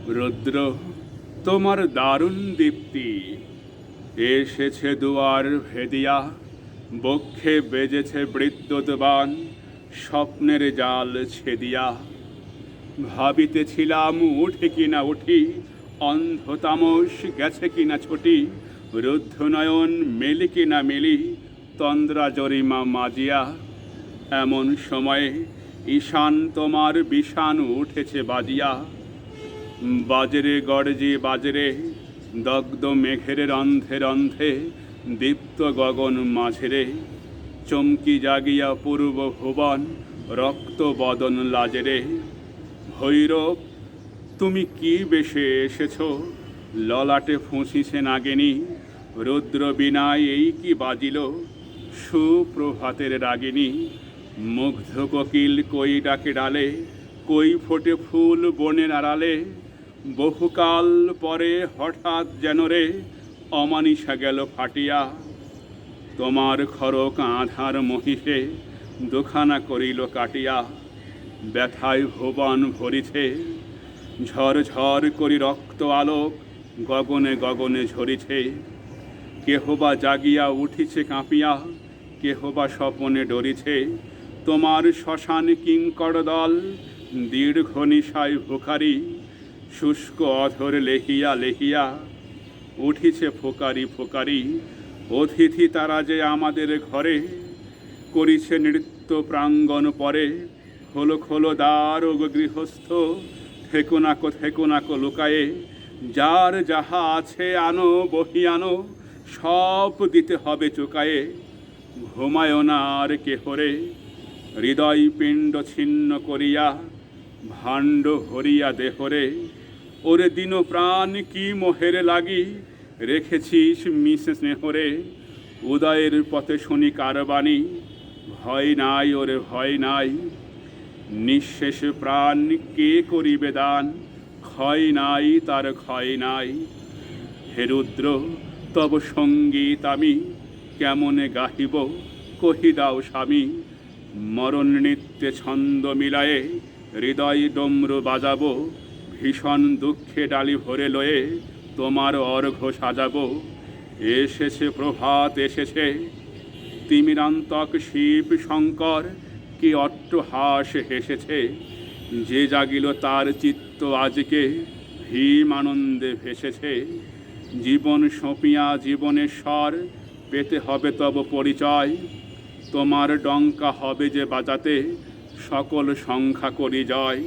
রুদ্র তোমার দারুণ দীপ্তি এসেছে দুয়ার ভেদিয়া, বক্ষে বেজেছে বিদ্যুৎবাণ, স্বপ্নের জাল ছেদিয়া। ভাবিতেছিলাম উঠে কিনা উঠি, অন্ধতামস গেছে কিনা ছুটি, রুদ্ধনয়ন মেলি কিনা মেলি, তন্দ্রা জরিমা মাজিয়া। এমন সময়ে ঈশান তোমার বিষাণ উঠেছে বাজিয়া। বাজরে গর্জে বাজরে, দগ্ধ মেঘের রন্ধে রন্ধে, দীপ্ত গগন মাঝেরে, চমকি জাগিয়া পূর্ব ভুবন, রক্ত বদন লাজেরে। ভৈরব তুমি কি বেশে এসেছ, ললাটে ফুঁসিছে নাগিনী, রুদ্র বিনায় এই কি বাজিল, সুপ্রভাতের রাগিনী। মুগ্ধ কোকিল কই ডাকে ডালে, কই ফোটে ফুল বনের আড়ালে, বহুকাল পরে হঠাৎ যেন রে অমানিসা গেল ফাটিয়া। তোমার খড়ক আধার মহিষে দুখানা করিল কাটিয়া, ব্যথায় ভুবন ভরিছে, ঝড় ঝড় করি রক্ত আলোক গগনে গগনে ঝরিছে। কেহ বা জাগিয়া উঠিছে কাঁপিয়া, কেহ বা স্বপনে ডরিছে। তোমার শ্মশান কিঙ্কর দল দীর্ঘ নিশায় ভুখারি, শুষ্ক অধর লেহিয়া লেহিয়া উঠিছে ফোকারি ফোকারি। অতিথি তারা যে আমাদের ঘরে, করিছে নৃত্য প্রাঙ্গণ পরে। খোলো খোলো দ্বার ও গৃহস্থ, থেকো নাকো লুকায়ে, যার যাহা আছে আনো বহি আনো, সব দিতে হবে চুকায়ে। ঘুমায় না আর কেহরে, হৃদয় পিণ্ড ছিন্ন করিয়া, ভাণ্ড হরিয়া দেহরে। ওরে দিন প্রাণ কি মোহের লাগি, রেখেছিস মিশে স্নেহরে। উদয়ের পথে শুনি কারবাণী, ভয় নাই ওরে ভয় নাই। নিঃশেষ প্রাণ কে করিবে দান, ক্ষয় নাই তার ক্ষয় নাই। হে রুদ্র তব সঙ্গীত আমি কেমনে গাহিব, কহি দাও স্বামী। মরণ নৃত্যে ছন্দ মিলায়ে, হৃদয় ডমরু বাজাবো, ভীষণ দুঃখে ডালি ভরে লয়ে তোমার অর্ঘ্য সাজাবো। এসেছে প্রভাত এসেছে, তিমিরান্তক শিব শঙ্কর কি অট্টহাস হেসেছে। যে জাগিল তার চিত্ত আজকে ভীম আনন্দে ভেসেছে। জীবন সঁপিয়া জীবনের স্বর পেতে হবে তব পরিচয়, তোমার ডঙ্কা হবে যে বাজাতে সকল সংখ্যা করি জয়।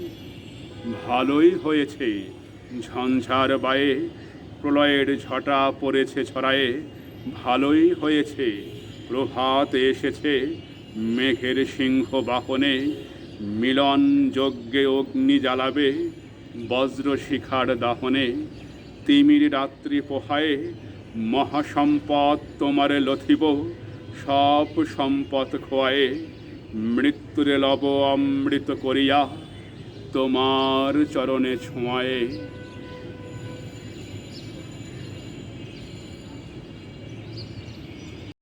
ভালোই হয়েছে ঝঞ্ঝার বায়ে, প্রলয়ের ঝটা পড়েছে ছড়ায়ে। ভালোই হয়েছে প্রভাত এসেছে, মেঘের সিংহ বাহনে। মিলন যজ্ঞে অগ্নি জ্বালাবে, বজ্র শিখার দাহনে। তিমির রাত্রি পোহায়ে মহাসম্পদ তোমারে লথিব, সব সম্পদ খোয়ায়ে মৃত্যুরে লব অমৃত করিয়া, তোমার চরণে ছোঁয়ায়ে।